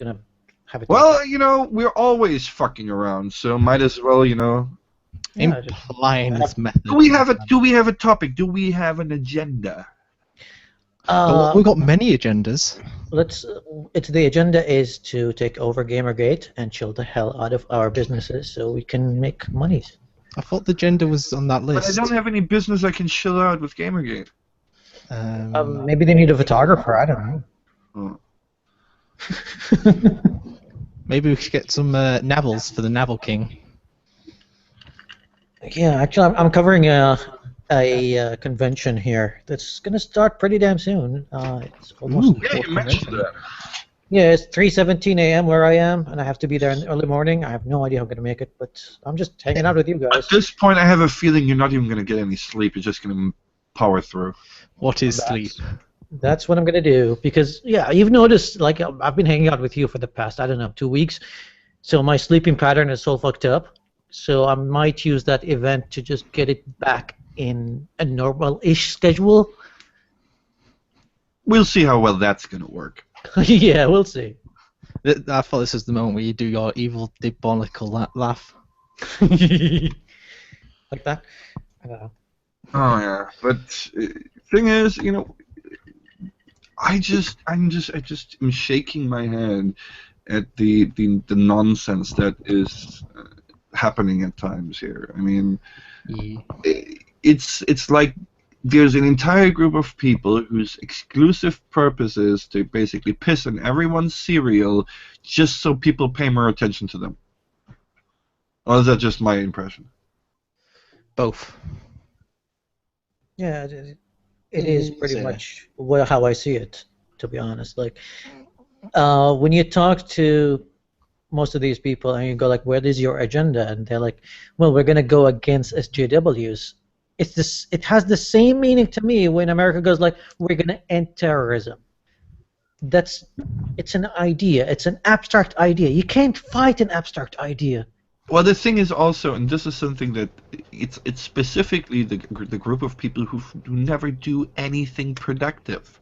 gonna have it. Well, you know, we're always fucking around, so might as well, you know. Implying this method. Do we have a topic? Do we have an agenda? We've got many agendas. The agenda is to take over Gamergate and chill the hell out of our businesses so we can make money. I thought the agenda was on that list. But I don't have any business I can chill out with Gamergate. Maybe they need a photographer. I don't know. Maybe we should get some navels for the Navel King. Yeah, actually, I'm covering a convention here that's gonna start pretty damn soon. It's almost. Yeah, you mentioned that. Yeah, it's 3:17 a.m. where I am, and I have to be there in the early morning. I have no idea how I'm gonna make it, but I'm just hanging out with you guys. At this point, I have a feeling you're not even gonna get any sleep. You're just gonna power through. What is sleep? That's what I'm gonna do because you've noticed like I've been hanging out with you for the past 2 weeks, so my sleeping pattern is so fucked up. So I might use that event to just get it back in a normal-ish schedule. We'll see how well that's gonna work. Yeah, we'll see. I thought this was the moment where you do your evil diabolical laugh. Like that? I don't know. Oh yeah, but thing is, you know, I just am shaking my head at the nonsense that is happening at times here. I mean, it's like there's an entire group of people whose exclusive purpose is to basically piss on everyone's cereal just so people pay more attention to them. Or is that just my impression? Both. Yeah, it is pretty much how I see it, to be honest. Like, when you talk to most of these people and you go like, "What is your agenda?" and they're like, "Well, we're gonna go against SJWs." It has the same meaning to me when America goes like, "We're gonna end terrorism." It's an idea. It's an abstract idea. You can't fight an abstract idea. Well, the thing is also, and this is something that it's specifically the group of people who never do anything productive.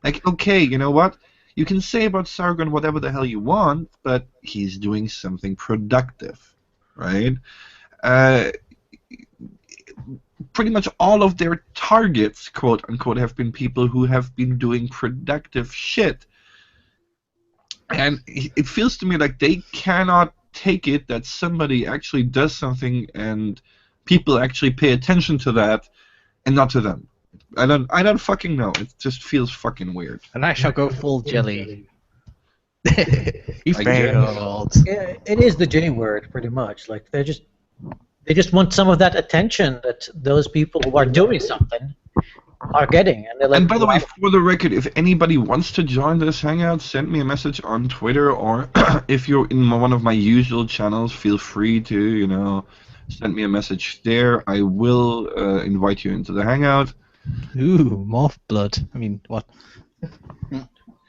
Like, okay, you know what? You can say about Sargon whatever the hell you want, but he's doing something productive, right? Pretty much all of their targets, quote unquote, have been people who have been doing productive shit. And it feels to me like they cannot take it that somebody actually does something and people actually pay attention to that and not to them. I don't fucking know. It just feels fucking weird. And I shall go full jelly. You failed. Yeah, it is the J word, pretty much. Like they just want some of that attention that those people who are doing something are getting. And they're like, and by the way, for the record, if anybody wants to join this hangout, send me a message on Twitter, or if you're in one of my usual channels, feel free to, you know, send me a message there. I will invite you into the hangout. Ooh, morph blood. I mean, what?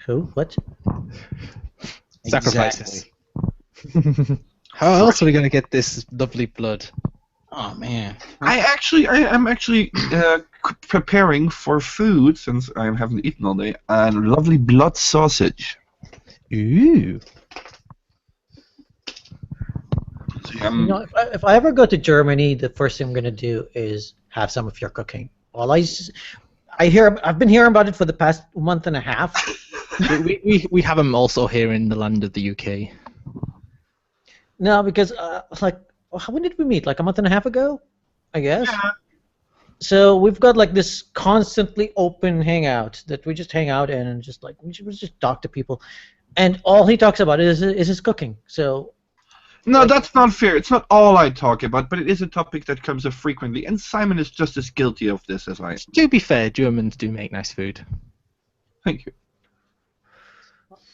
Who? What? Sacrifices. How else are we going to get this lovely blood? Oh man. I am actually preparing for food since I haven't eaten all day. And lovely blood sausage. Ooh. So, You know, if I ever go to Germany, the first thing I'm gonna do is have some of your cooking. I've been hearing about it for the past month and a half. we have them also here in the land of the UK. No, because when did we meet? Like a month and a half ago, I guess. Yeah. So we've got like this constantly open hangout that we just hang out in and just like we just talk to people, and all he talks about is his cooking. So. No, that's not fair. It's not all I talk about, but it is a topic that comes up frequently, and Simon is just as guilty of this as I am. To be fair, Germans do make nice food. Thank you.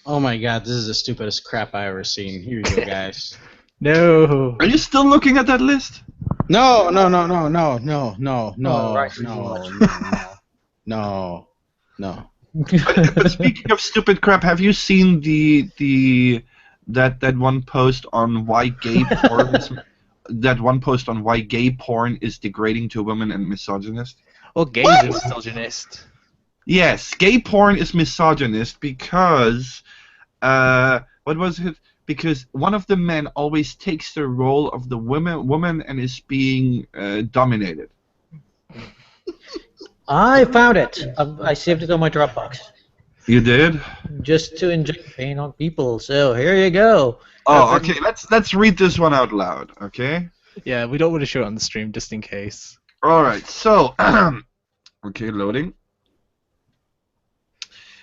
Oh my god, this is the stupidest crap I ever seen. Here you go, guys. No. Are you still looking at that list? No. But speaking of stupid crap, have you seen that one post on why gay porn is degrading to women and misogynist? Well, gays are misogynist. Yes, gay porn is misogynist because What was it? Because one of the men always takes the role of the woman and is being dominated. I found it. I saved it on my Dropbox. You did? Just to inject pain on people. So here you go. Oh, okay. Let's read this one out loud. Okay. Yeah, we don't want to show it on the stream just in case. All right. So, okay, loading.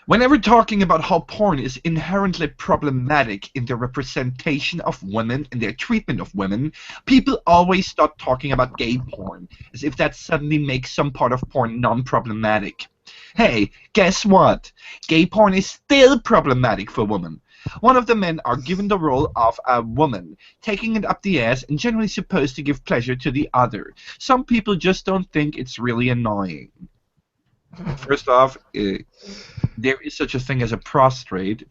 Whenever talking about how porn is inherently problematic in their representation of women and their treatment of women, people always start talking about gay porn, as if that suddenly makes some part of porn non-problematic. Hey, guess what? Gay porn is still problematic for women. One of the men are given the role of a woman, taking it up the ass and generally supposed to give pleasure to the other. Some people just don't think it's really annoying. First off, there is such a thing as a prostrate,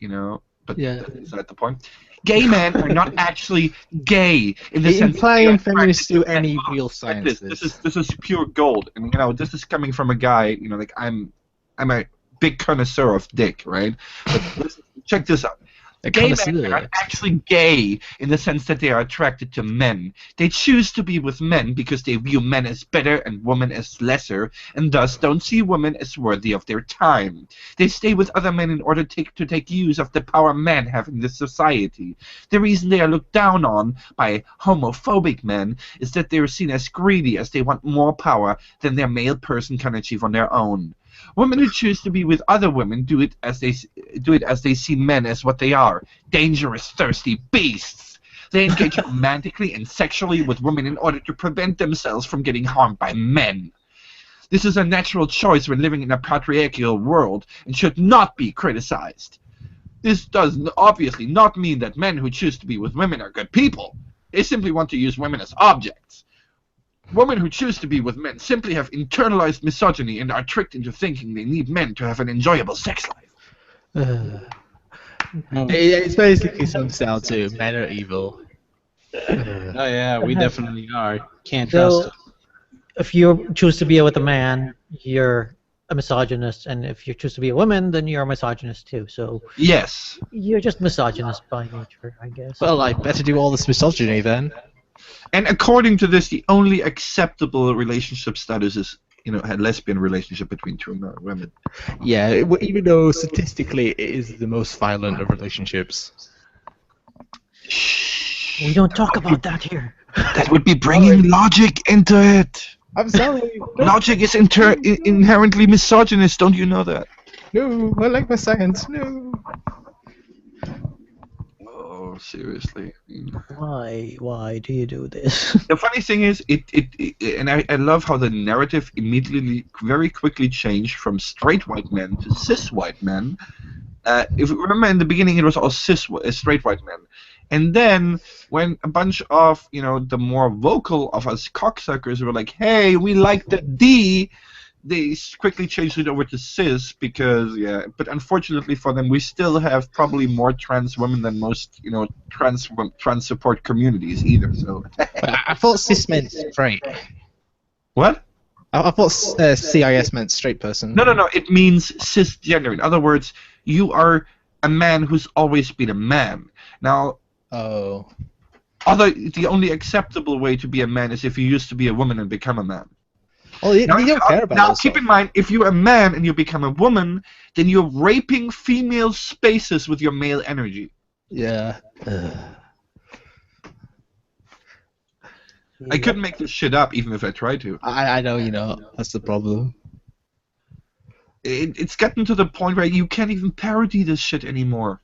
but that's not the point. Gay men are not actually gay in the sense implying feminists do any real science. This is pure gold, and this is coming from a guy, like I'm a big connoisseur of dick, right? But check this out. Gay men are actually gay in the sense that they are attracted to men. They choose to be with men because they view men as better and women as lesser, and thus don't see women as worthy of their time. They stay with other men in order to take use of the power men have in this society. The reason they are looked down on by homophobic men is that they are seen as greedy, as they want more power than their male person can achieve on their own. Women who choose to be with other women do it as they see men as what they are, dangerous, thirsty beasts. They engage romantically and sexually with women in order to prevent themselves from getting harmed by men. This is a natural choice when living in a patriarchal world and should not be criticized. This does obviously not mean that men who choose to be with women are good people. They simply want to use women as objects. Women who choose to be with men simply have internalized misogyny and are tricked into thinking they need men to have an enjoyable sex life. It basically comes down to men are evil. Oh yeah, we definitely are. Can't trust So, if you choose to be with a man, you're a misogynist, and if you choose to be a woman, then you're a misogynist too. So Yes. you're just misogynist by nature, I guess. Well, I better do all this misogyny then. And according to this, the only acceptable relationship status is, a lesbian relationship between two women. Yeah, even though statistically it is the most violent of relationships. We don't talk about that here. That would be bringing logic into it. I'm sorry. Logic is inherently misogynist, don't you know that? No, I like my science. No. Oh, seriously. Why do you do this? The funny thing is, and I love how the narrative immediately, very quickly changed from straight white men to cis white men. If you remember in the beginning, it was all straight white men. And then, when a bunch of, the more vocal of us cocksuckers were like, hey, we like the D, they quickly changed it over to cis because, but unfortunately for them, we still have probably more trans women than most, trans support communities either, so. I thought cis meant straight. What? I thought CIS meant straight person. No, it means cisgender. In other words, you are a man who's always been a man. Now, the only acceptable way to be a man is if you used to be a woman and become a man. Oh, you don't care about Now, that keep stuff. in mind, if you're a man and you become a woman, then you're raping female spaces with your male energy. Yeah. I couldn't make this shit up even if I tried to. I know, that's the problem. It's gotten to the point where you can't even parody this shit anymore.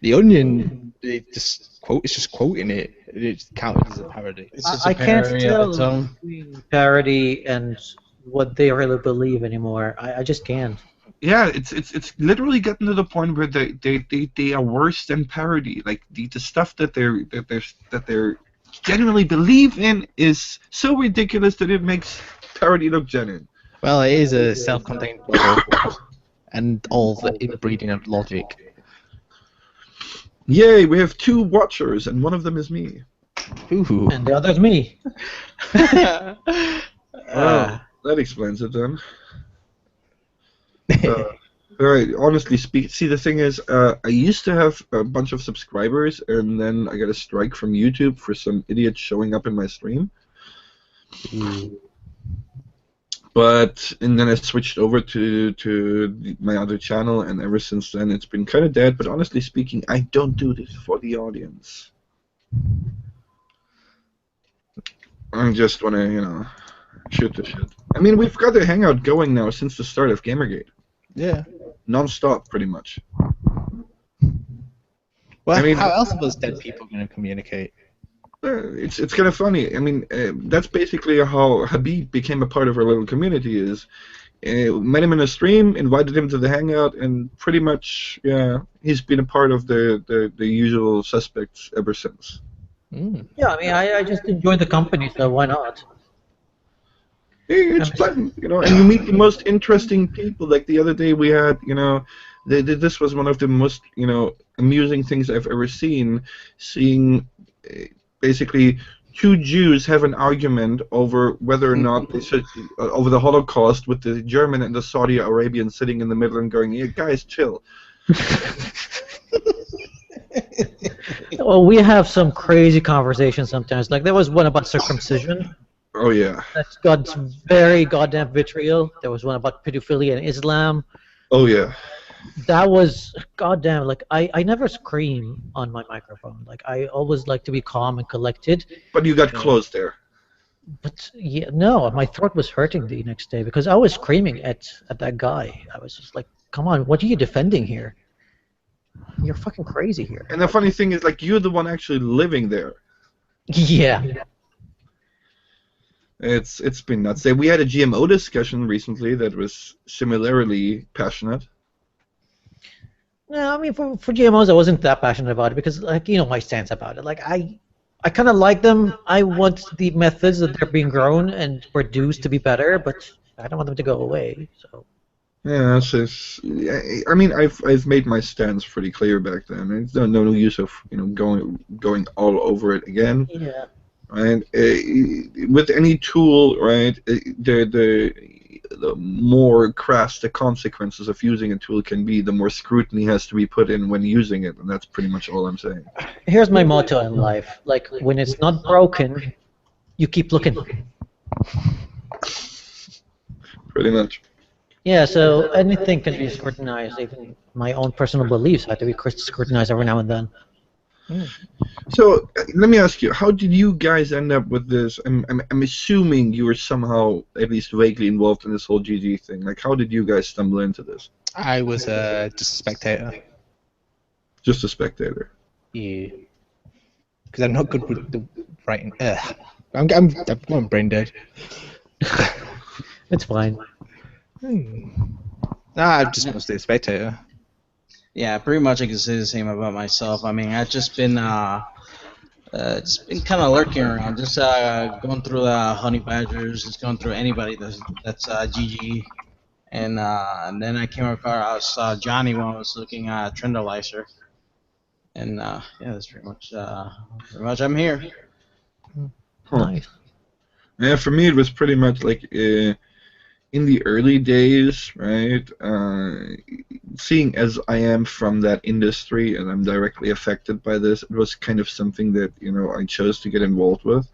The Onion, it's just quoting it. It's counted as a parody. It's just I a can't parody of tell its own. between parody and what they really believe anymore. I just can't. Yeah, it's literally gotten to the point where they are worse than parody. Like the stuff that they're genuinely believe in is so ridiculous that it makes parody look genuine. Well, it is a self-contained bubble, and all the inbreeding of logic. Yay, we have 2 watchers, and one of them is me. Ooh. And the other's me. Well, that explains it then. Right, honestly speak. See, the thing is, I used to have a bunch of subscribers, and then I got a strike from YouTube for some idiot showing up in my stream. And then I switched over to my other channel, and ever since then it's been kind of dead. But honestly speaking, I don't do this for the audience. I just want to, shoot the shit. I mean, we've got a hangout going now since the start of Gamergate. Yeah. Non-stop, pretty much. Well, I mean, how else are those dead people going to communicate? It's kind of funny. I mean, that's basically how Habib became a part of our little community. Is met him in a stream, invited him to the hangout, and pretty much, yeah, he's been a part of the usual suspects ever since. Yeah, I mean, I just enjoy the company, so why not? It's fun, and you meet the most interesting people. Like the other day, we had, this was one of the most, amusing things I've ever seen. Seeing basically two Jews have an argument over whether or not they should, over the Holocaust, with the German and the Saudi Arabian sitting in the middle and going, "Yeah, guys, chill." Well, we have some crazy conversations sometimes. Like there was one about circumcision. Oh yeah. That's got very goddamn vitriol. There was one about pedophilia in Islam. Oh yeah. That was goddamn. Like I never scream on my microphone. Like I always like to be calm and collected. But you got close there. But yeah, no, my throat was hurting the next day because I was screaming at that guy. I was just like, "Come on, what are you defending here? You're fucking crazy here." And the funny thing is, like, you're the one actually living there. Yeah. It's been nuts. We had a GMO discussion recently that was similarly passionate. No, I mean for GMOs I wasn't that passionate about it because like my stance about it. Like I kind of like them. I want the methods that they're being grown and produced to be better, but I don't want them to go away. So. Yeah, I mean, I've made my stance pretty clear back then. It's no use of going all over it again. Yeah. Right. With any tool, right, the more crass the consequences of using a tool can be, the more scrutiny has to be put in when using it, and that's pretty much all I'm saying. Here's my motto in life: like when it's not broken, you keep looking. Pretty much. Yeah, so anything can be scrutinized. Even my own personal beliefs have to be scrutinized every now and then. So let me ask you, how did you guys end up with this? I'm assuming you were somehow at least vaguely involved in this whole GG thing. Like, how did you guys stumble into this? I was just a spectator. Just a spectator. Yeah. Because I'm not good with the writing. I'm brain dead. It's fine. I'm just mostly a spectator. Yeah, pretty much I can say the same about myself. I mean, I've just been kind of lurking around, just going through the honey badgers, just going through anybody that's GG, and then I came across Johnny when I was looking at Trendalizer, and yeah, that's pretty much I'm here. Nice. Yeah, for me it was pretty much like in the early days, right? Seeing as I am from that industry and I'm directly affected by this, it was kind of something that I chose to get involved with.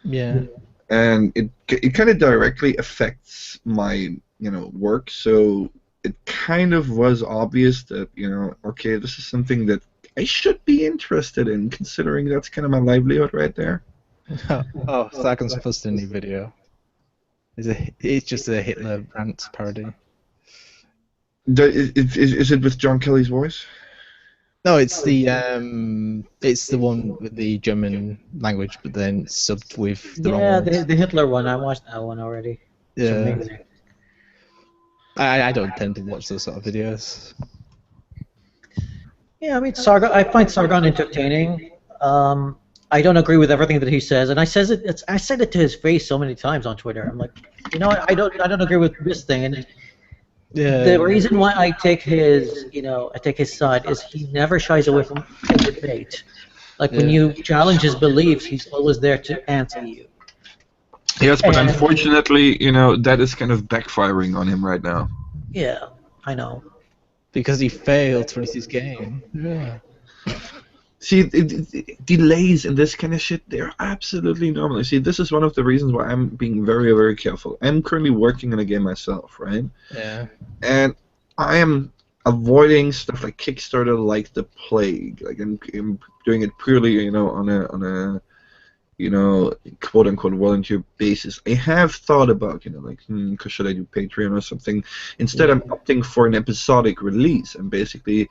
Yeah. And it kind of directly affects my work, so it kind of was obvious that okay, this is something that I should be interested in, considering that's kind of my livelihood right there. Oh, Sagan's posted a new video. It's just a Hitler rant parody. Is it with John Kelly's voice? No, it's the one with the German language, but then subbed with the wrong words. the Hitler one. I watched that one already. It's amazing. I don't tend to watch those sort of videos. Yeah, I mean I find Sargon entertaining. I don't agree with everything that he says, and I said it to his face so many times on Twitter. I'm like, I don't agree with this thing, and the reason why I take his side is he never shies away from a debate. Like when you challenge his beliefs, he's always there to answer you. Yes, but unfortunately, that is kind of backfiring on him right now. Yeah, I know. Because he failed to release his game. Yeah. See, delays and this kind of shit, they're absolutely normal. See, this is one of the reasons why I'm being very, very careful. I'm currently working on a game myself, right? Yeah. And I am avoiding stuff like Kickstarter like the plague. Like I'm doing it purely, on a quote unquote volunteer basis. I have thought about, like, should I do Patreon or something? Instead, I'm opting for an episodic release. I'm basically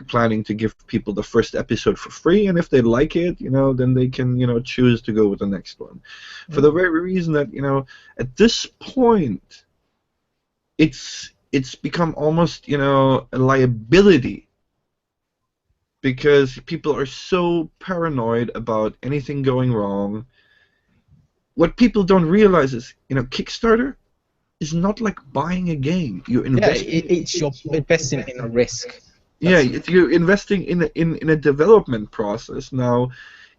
planning to give people the first episode for free, and if they like it, then they can, choose to go with the next one. For the very reason that, at this point, it's become almost, a liability, because people are so paranoid about anything going wrong. What people don't realize is, Kickstarter is not like buying a game. You're investing. It's you're investing in a risk. Yeah, you're investing in a development process. Now,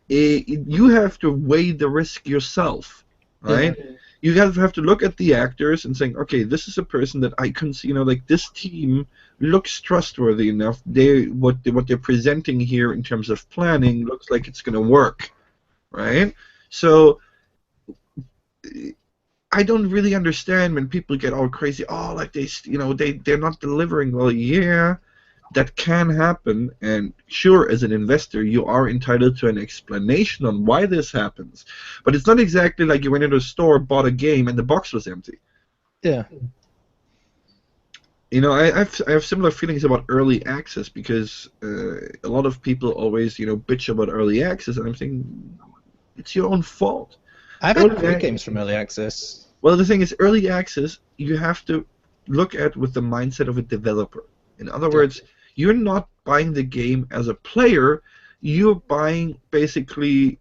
you have to weigh the risk yourself, right? Yeah. You have to look at the actors and saying, okay, this is a person that I can see, like this team looks trustworthy enough. What they're presenting here in terms of planning looks like it's going to work, right? So I don't really understand when people get all crazy. Oh, like they're not delivering. Well, yeah, that can happen, and sure, as an investor, you are entitled to an explanation on why this happens. But it's not exactly like you went into a store, bought a game, and the box was empty. Yeah. I have similar feelings about early access, because a lot of people always, bitch about early access, and I'm saying it's your own fault. I've had great games from early access. Well, the thing is, early access, you have to look at with the mindset of a developer. In other words, you're not buying the game as a player, you're buying basically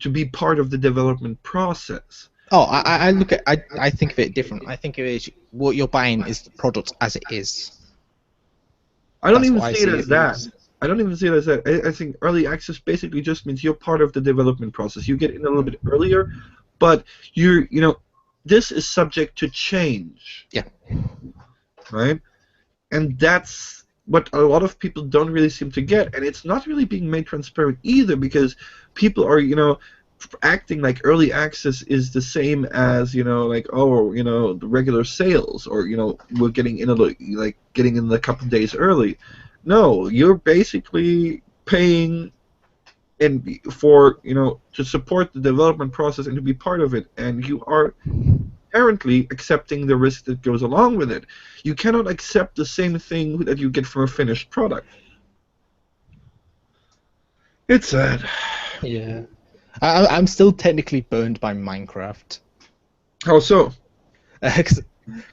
to be part of the development process. Oh, I think of it different. I think of it, what you're buying is the product as it is. I don't even see it as that. I don't even see it as that. I think early access basically just means you're part of the development process. You get in a little bit earlier, but this is subject to change. Yeah. Right? And that's what a lot of people don't really seem to get, and it's not really being made transparent either, because people are, acting like early access is the same as, the regular sales, or, we're getting in getting in a couple days early. No, you're basically paying for, to support the development process and to be part of it, and you are apparently accepting the risk that goes along with it. You cannot accept the same thing that you get from a finished product. It's sad. Yeah. I'm still technically burned by Minecraft. How so? Because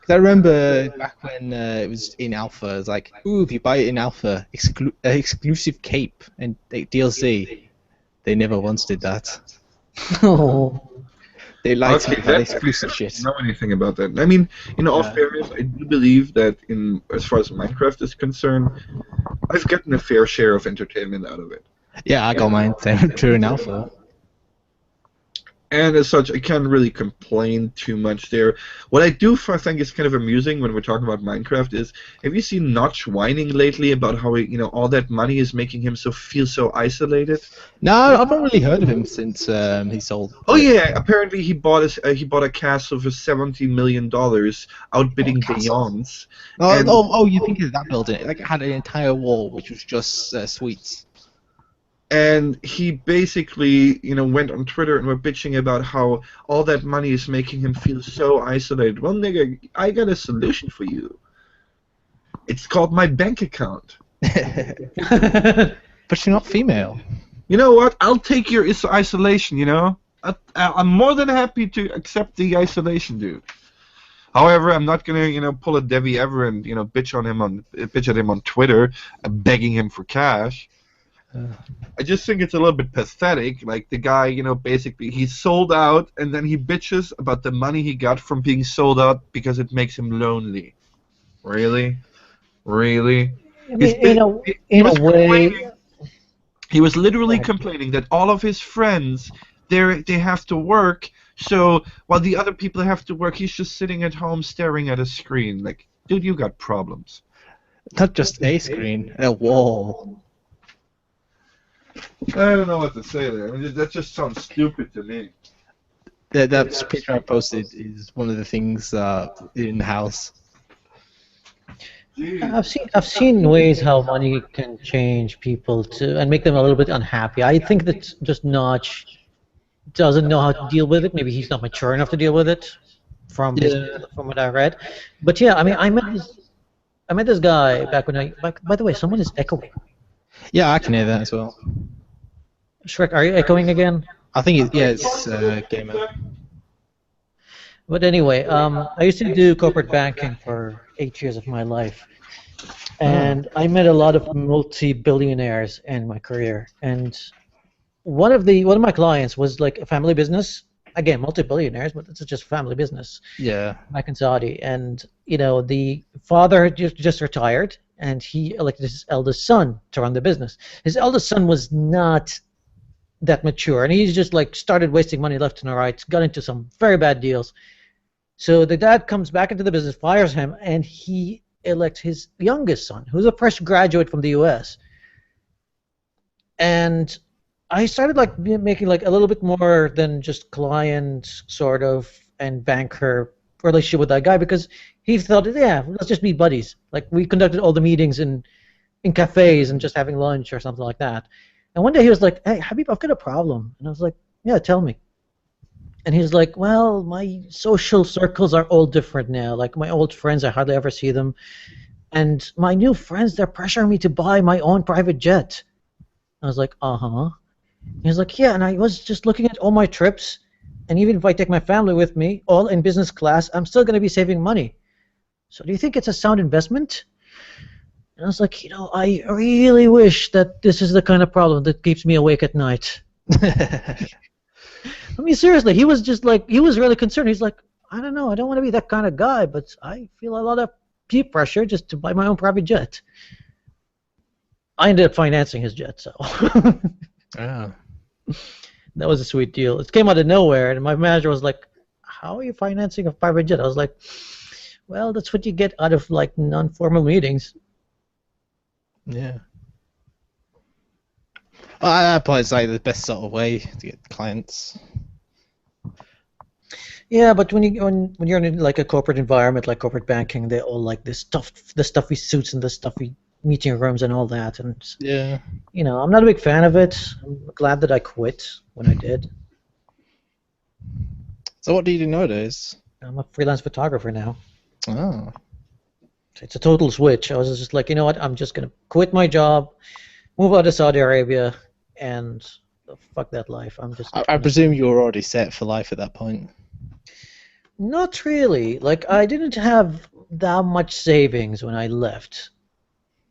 I remember back when it was in alpha, it was like, ooh, if you buy it in alpha, exclusive cape and DLC. They never once did that. Oh. They like to have exclusive shit. I don't know anything about that. I mean, in all fairness, I do believe that as far as Minecraft is concerned, I've gotten a fair share of entertainment out of it. Yeah, I got mine through an alpha. And as such, I can't really complain too much there. What I do think is kind of amusing when we're talking about Minecraft is, have you seen Notch whining lately about how all that money is making him feel so isolated? No, I've not really heard of him since he sold. Oh yeah, apparently he bought a castle for $70 million, outbidding Beyond's. Oh, you think of that building? Like, it had an entire wall which was just sweets. And he basically, went on Twitter and were bitching about how all that money is making him feel so isolated. Well, nigga, I got a solution for you. It's called my bank account. But you're not female. You know what? I'll take your isolation, I'm more than happy to accept the isolation, dude. However, I'm not gonna, pull a Debbie Ever and, bitch at him on Twitter, begging him for cash. I just think it's a little bit pathetic. Like, the guy, basically he's sold out, and then he bitches about the money he got from being sold out because it makes him lonely. Really? Really? In a way. He was literally complaining that all of his friends, they have to work, so while the other people have to work, he's just sitting at home staring at a screen. Like, dude, you got problems. Not just a screen, a wall. I don't know what to say there. I mean, that just sounds stupid to me. That picture I posted is one of the things in the house. Jeez. I've seen ways how money can change people to and make them a little bit unhappy. I think that just Notch doesn't know how to deal with it. Maybe he's not mature enough to deal with it, from what I read. But yeah, I mean, I met this guy back when by the way, someone is echoing. Yeah, I can hear that as well. Shrek, are you echoing again? I think it's gamer. But anyway, I used to do corporate banking for 8 years of my life, and I met a lot of multi-billionaires in my career. And one of my clients was like a family business. Again, multi-billionaires, but it's just a family business Yeah. back in Saudi. And the father just retired, and he elected his eldest son to run the business. His eldest son was not that mature, and he just like started wasting money left and right, got into some very bad deals. So the dad comes back into the business, fires him, and he elects his youngest son, who's a fresh graduate from the U.S. And I started like making like a little bit more than just client sort of and banker relationship with that guy, because he thought, yeah, let's just be buddies. Like we conducted all the meetings in cafes and just having lunch or something like that. And one day he was like, hey, Habib, I've got a problem. And I was like, yeah, tell me. And he's like, well, my social circles are all different now. Like my old friends, I hardly ever see them. And my new friends, they're pressuring me to buy my own private jet. I was like, uh-huh. He's like, yeah, and I was just looking at all my trips, and even if I take my family with me, all in business class, I'm still going to be saving money. So do you think it's a sound investment? And I was like, I really wish that this is the kind of problem that keeps me awake at night. I mean, seriously, he was just like, he was really concerned. He's like, I don't know, I don't want to be that kind of guy, but I feel a lot of peer pressure just to buy my own private jet. I ended up financing his jet, so. Oh. That was a sweet deal. It came out of nowhere, and my manager was like, how are you financing a private jet? I was like, well, that's what you get out of like non-formal meetings. Yeah. Well, at that point, it's like the best sort of way to get clients. Yeah, but when you're in like a corporate environment, like corporate banking, they all like the stuffy suits and the stuffy meeting rooms and all that, and Yeah. I'm not a big fan of it. I'm glad that I quit when I did. So what do you do nowadays? I'm a freelance photographer now. Oh. It's a total switch. I was just like, you know what? I'm just gonna quit my job, move out of Saudi Arabia, and fuck that life. I'm just. I presume you were already set for life at that point. Not really. Like I didn't have that much savings when I left.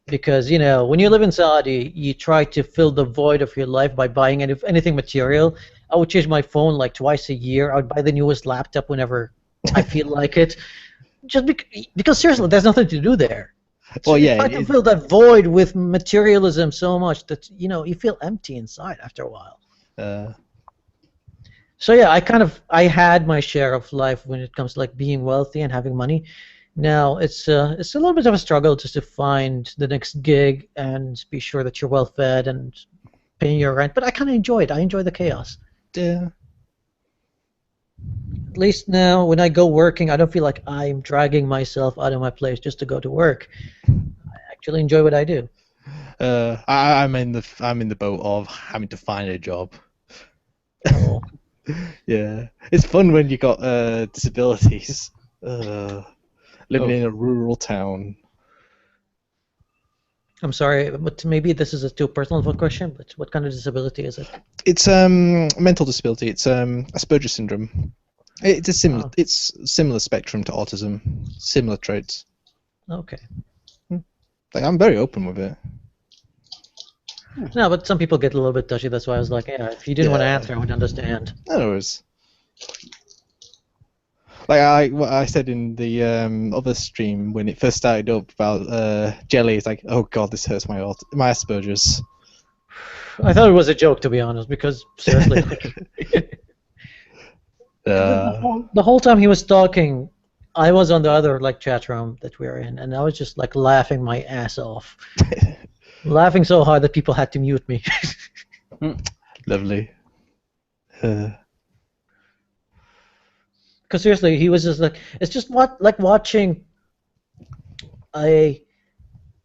Because when you live in Saudi, you try to fill the void of your life by buying anything material. I would change my phone like twice a year. I would buy the newest laptop whenever I feel like it, just because seriously, there's nothing to do there. So Well, you yeah. try to fill that void with materialism so much that you feel empty inside after a while. So yeah, I had my share of life when it comes to like being wealthy and having money. Now it's a little bit of a struggle just to find the next gig and be sure that you're well fed and paying your rent. But I kind of enjoy it. I enjoy the chaos. Yeah. At least now, when I go working, I don't feel like I'm dragging myself out of my place just to go to work. I actually enjoy what I do. I'm in the boat of having to find a job. Oh. Yeah, it's fun when you got disabilities. Living in a rural town. I'm sorry, but maybe this is a too personal of a question, but what kind of disability is it? It's mental disability. It's Asperger's syndrome. It's a similar. It's similar spectrum to autism. Similar traits. Okay. Like I'm very open with it. No, but some people get a little bit touchy. That's why I was like, yeah, if you didn't want to answer, I would understand. No worries. Like what I said in the other stream when it first started up about jelly, it's like, oh god, this hurts my Asperger's. I thought it was a joke, to be honest, because seriously, the whole time he was talking, I was on the other like chat room that we were in, and I was just like laughing my ass off, laughing so hard that people had to mute me. Lovely. Because seriously, he was just like, it's just like watching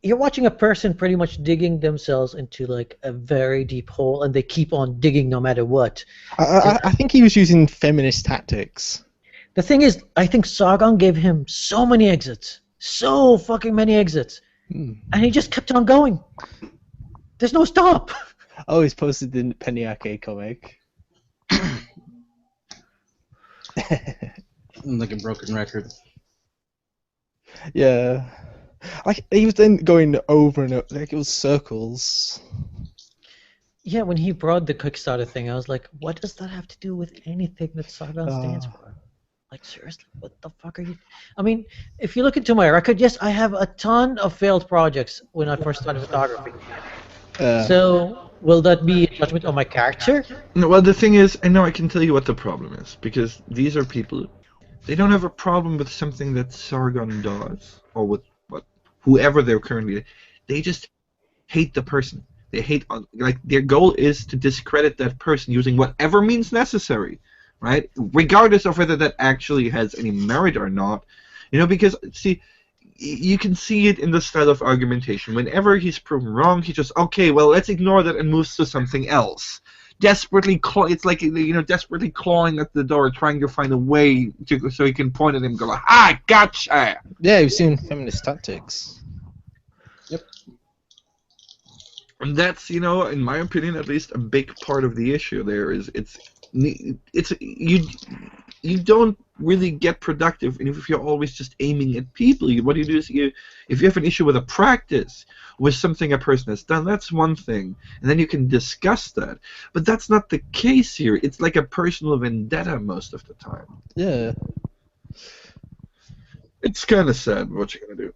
you're watching a person pretty much digging themselves into like a very deep hole, and they keep on digging no matter what. I think he was using feminist tactics. The thing is, I think Sargon gave him so many exits, so fucking many exits, and he just kept on going. There's no stop. Oh, he's posted the Penny Arcade comic. Like a broken record. Yeah. Like, he was then going over and over, like it was circles. Yeah, when he brought the Kickstarter thing, I was like, what does that have to do with anything that Sargon stands for? Like, seriously, what the fuck are you... I mean, if you look into my record, yes, I have a ton of failed projects when I first started photography. So, will that be a judgment on my character? No, well, the thing is, I know I can tell you what the problem is, because these are people, they don't have a problem with something that Sargon does, or with whoever they're currently, they just hate the person. They hate, like, their goal is to discredit that person using whatever means necessary, right? Regardless of whether that actually has any merit or not. You know, because, see, you can see it in the style of argumentation. Whenever he's proven wrong, he just, okay, well, let's ignore that and moves to something else. Desperately, it's like, you know, desperately clawing at the door, trying to find a way to, so he can point at him and go, ah, gotcha! Yeah, he was doing feminist tactics. Yep. And that's, you know, in my opinion, at least, a big part of the issue there is you don't really get productive if you're always just aiming at people. What you do is if you have an issue with a practice, with something a person has done, that's one thing, and then you can discuss that. But that's not the case here. It's like a personal vendetta most of the time. Yeah. It's kind of sad, but what you gonna do?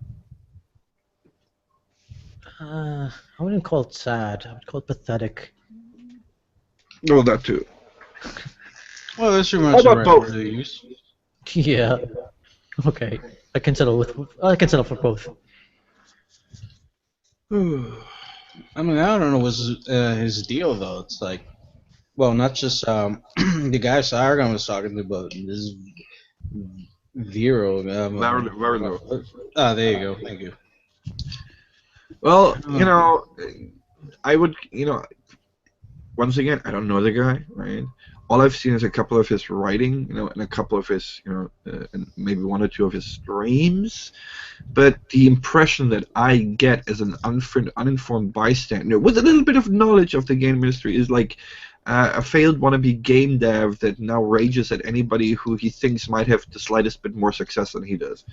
I wouldn't call it sad. I would call it pathetic. Well, that too. Well, that's pretty How much the about right both? word to use. Yeah. Okay. I can settle for both. I mean, I don't know what's his deal though. It's like, well, not just the guy Sargon was talking to, but this Vero. Very low. Ah, there you go. Thank you. Well, you know, I would, you know, once again, I don't know the guy, right? All I've seen is a couple of his writing, you know, and a couple of his, you know, and maybe one or two of his streams. But the impression that I get as an uninformed bystander with a little bit of knowledge of the game industry is like a failed wannabe game dev that now rages at anybody who he thinks might have the slightest bit more success than he does.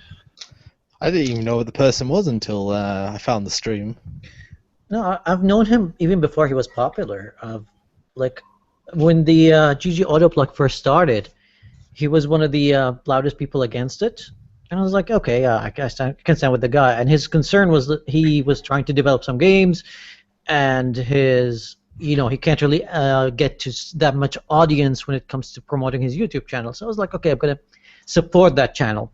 I didn't even know what the person was until I found the stream. No, I've known him even before he was popular. Like, when the GG Autoplug first started, he was one of the loudest people against it. And I was like, okay, I can stand with the guy. And his concern was that he was trying to develop some games, and he can't really get to that much audience when it comes to promoting his YouTube channel. So I was like, okay, I'm going to support that channel.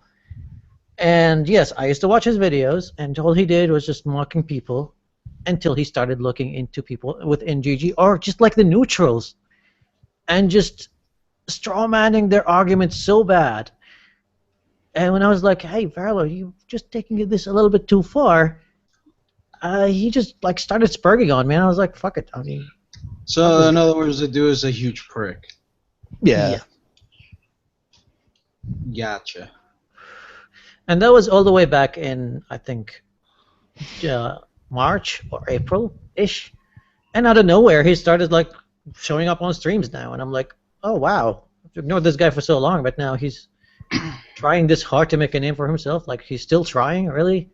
And yes, I used to watch his videos, and all he did was just mocking people until he started looking into people within GG, or just like the neutrals, and just straw-manning their arguments so bad. And when I was like, hey, Varlo, you're just taking this a little bit too far, he just like started spurging on me, and I was like, fuck it. I mean, so in other words, the dude is a huge prick. Yeah. Gotcha. And that was all the way back in, I think, March or April-ish. And out of nowhere, he started like showing up on streams now, and I'm like, oh wow, I've ignored this guy for so long, but now he's trying this hard to make a name for himself. Like, he's still trying, really?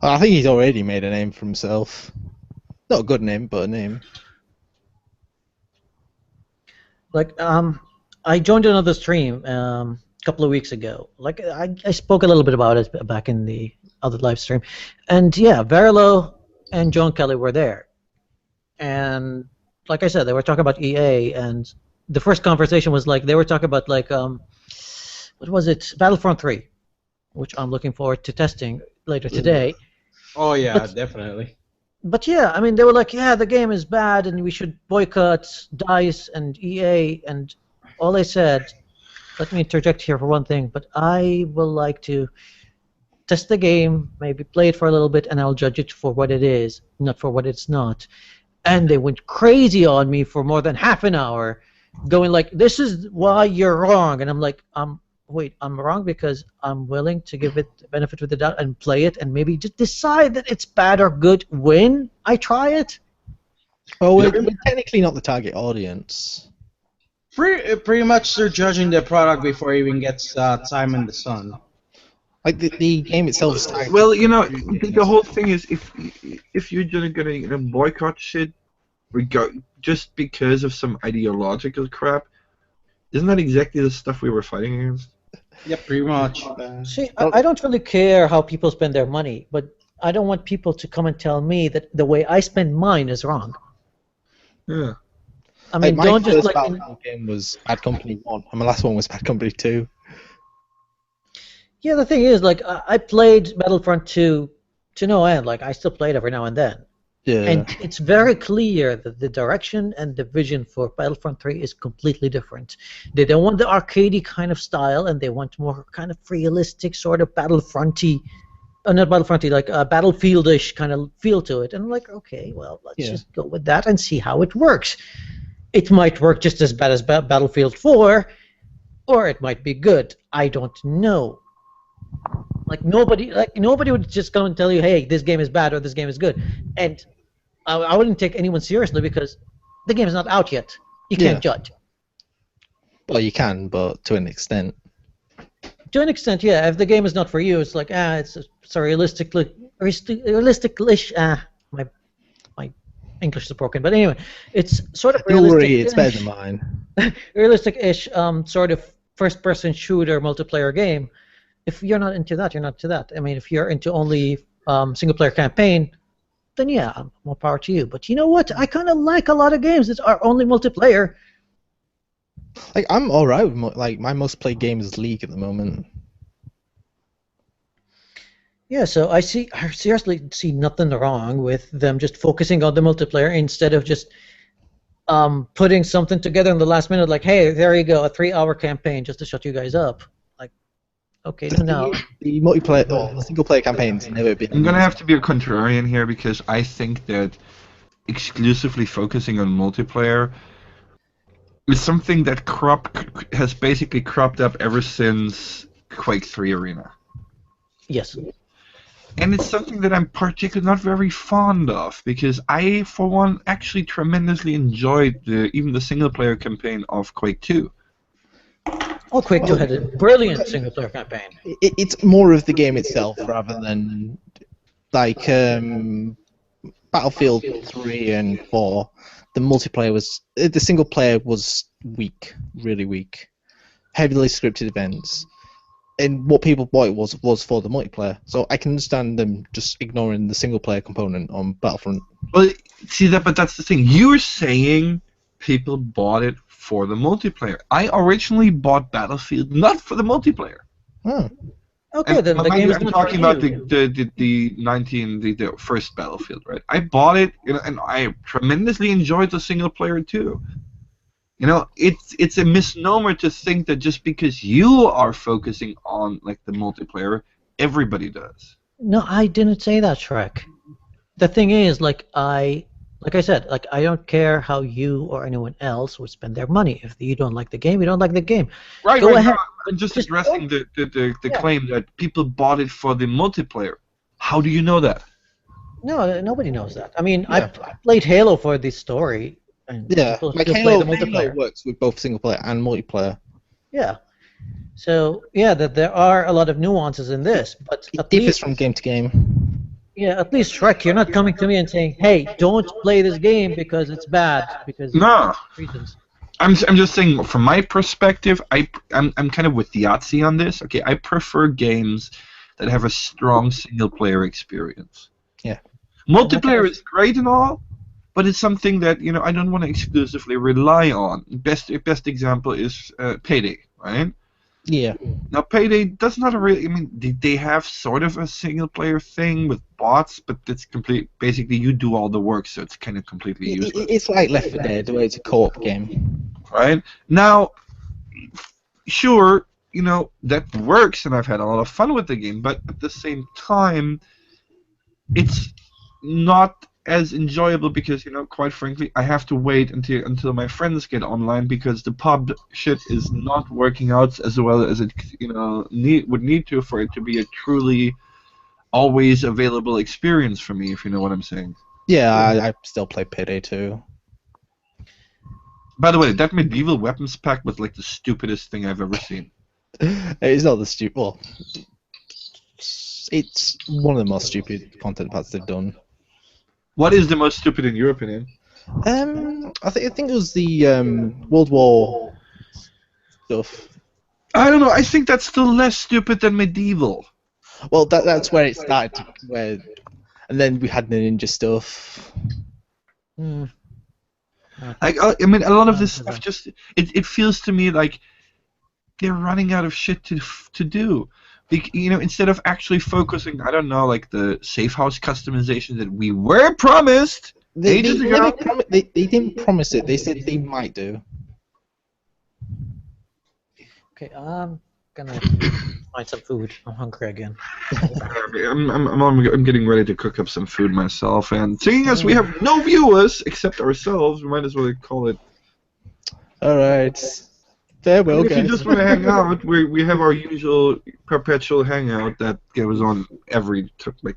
I think he's already made a name for himself. Not a good name, but a name. Like, I joined another stream a couple of weeks ago. Like, I spoke a little bit about it back in the other live stream, and yeah, Verlo and John Kelly were there, and like I said, they were talking about EA, and the first conversation was like they were talking about like what was it? Battlefront 3, which I'm looking forward to testing later today. Oh yeah, But- definitely. But yeah, I mean, they were like, yeah, the game is bad, and we should boycott DICE and EA, and all they said. Let me interject here for one thing, but I will like to test the game, maybe play it for a little bit, and I'll judge it for what it is, not for what it's not. And they went crazy on me for more than half an hour, going like, "This is why you're wrong," and I'm like, wait, I'm wrong because I'm willing to give it the benefit of the doubt and play it, and maybe just decide that it's bad or good when I try it. Oh, we're technically not the target audience. Pretty much they're judging the product before it even gets time in the sun. Like the game itself is targeted. Well, the whole thing is if you're just gonna boycott shit, just because of some ideological crap, isn't that exactly the stuff we were fighting against? Yep, pretty much. See, I don't really care how people spend their money, but I don't want people to come and tell me that the way I spend mine is wrong. Yeah. I mean, my don't just first like. Battlefield game was Bad Company 1, and my last one was Bad Company 2. Yeah, the thing is, like, I played Battlefront 2 to no end. Like, I still play it every now and then. Yeah. And it's very clear that the direction and the vision for Battlefront 3 is completely different. They don't want the arcadey kind of style, and they want more kind of realistic, sort of Battlefronty, not Battlefronty, like Battlefield-ish kind of feel to it. And I'm like, okay, well, let's just go with that and see how it works. It might work just as bad as Battlefield 4, or it might be good. I don't know. Like nobody would just come and tell you, hey, this game is bad or this game is good, and I wouldn't take anyone seriously because the game is not out yet. You can't judge. Well, you can, but to an extent. To an extent, yeah. If the game is not for you, it's like it's a realistic-ish. My English is broken, but anyway, it's sort of Don't realistic. worry, it's better than mine. Realistic-ish, sort of first-person shooter multiplayer game. If you're not into that, you're not into that. I mean, if you're into only single-player campaign, then yeah, more power to you. But you know what? I kind of like a lot of games that are only multiplayer. Like, I'm alright with my most played game is League at the moment. Yeah, so I seriously see nothing wrong with them just focusing on the multiplayer instead of just putting something together in the last minute, like, hey, there you go, a 3-hour campaign just to shut you guys up. Like, okay, no. The multiplayer, the single-player campaign's never been. I'm gonna have to be a contrarian here because I think that exclusively focusing on multiplayer is something that has basically cropped up ever since Quake 3 Arena. Yes. And it's something that I'm particularly not very fond of because I, for one, actually tremendously enjoyed even the single-player campaign of Quake 2. Oh, Quake 2 had a brilliant single-player campaign. It's more of the game itself rather than like Battlefield 3 and 4. The multiplayer the single player was weak, really weak, heavily scripted events, and what people bought it was for the multiplayer. So I can understand them just ignoring the single player component on Battlefront. Well, see that, but that's the thing. You're saying people bought it for the multiplayer. I originally bought Battlefield not for the multiplayer. Oh. Okay, then the game is I'm not talking for about you. the first Battlefield, right? I bought it, and I tremendously enjoyed the single player too. It's a misnomer to think that just because you are focusing on like the multiplayer, everybody does. No, I didn't say that, Shrek. The thing is, like I said, like I don't care how you or anyone else would spend their money. If you don't like the game, you don't like the game. Right, Go right. ahead. No, I'm just Just addressing the claim that people bought it for the multiplayer. How do you know that? No, nobody knows that. I mean, Yeah. I played Halo for the story, and Yeah, people like still Halo, play the multiplayer. Halo works with both single player and multiplayer. Yeah. So yeah, that there are a lot of nuances in this, but It at differs least, from game to game. yeah, at least Shrek, you're not coming to me and saying, "Hey, don't play this game because it's bad," because No. of reasons. I'm just saying, from my perspective, I'm kind of with Yahtzee on this. Okay, I prefer games that have a strong single player experience. Yeah. Multiplayer is great and all, but it's something that I don't want to exclusively rely on. Best example is Payday, right? Yeah. Now, Payday does not really. I mean, they have sort of a single-player thing with bots, but it's complete. Basically, you do all the work, so it's kind of completely useless. It's like Left 4 Dead, where it's a co-op game. Right now, sure, that works, and I've had a lot of fun with the game, but at the same time, it's not as enjoyable because, quite frankly, I have to wait until my friends get online because the pub shit is not working out as well as it would need to for it to be a truly always available experience for me, if you know what I'm saying. Yeah, I still play Payday 2. By the way, that medieval weapons pack was like the stupidest thing I've ever seen. It's not the stupid. Well, it's one of the most stupid content packs they've done. What is the most stupid in your opinion? I think it was the World War stuff. I don't know. I think that's still less stupid than medieval. Well, that's where it started. And then we had the ninja stuff. Hmm. I mean, a lot of this stuff just it feels to me like they're running out of shit to do. Instead of actually focusing, I don't know, like the safe house customization that we were promised ages ago. They didn't promise it. They said they might do. Okay, I'm gonna find some food. I'm hungry again. I'm getting ready to cook up some food myself, and seeing as we have no viewers except ourselves, we might as well call it. All right. Farewell, If guys. you just want to hang out, we have our usual perpetual hangout that goes on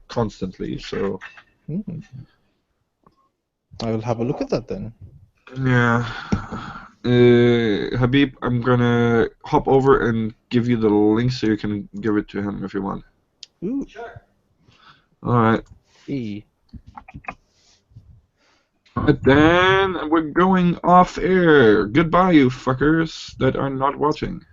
constantly. So. I will have a look at that then. Yeah. Habib, I'm gonna hop over and give you the link so you can give it to him if you want. Ooh. Sure. Alright. E. But then we're going off air. Goodbye, you fuckers that are not watching.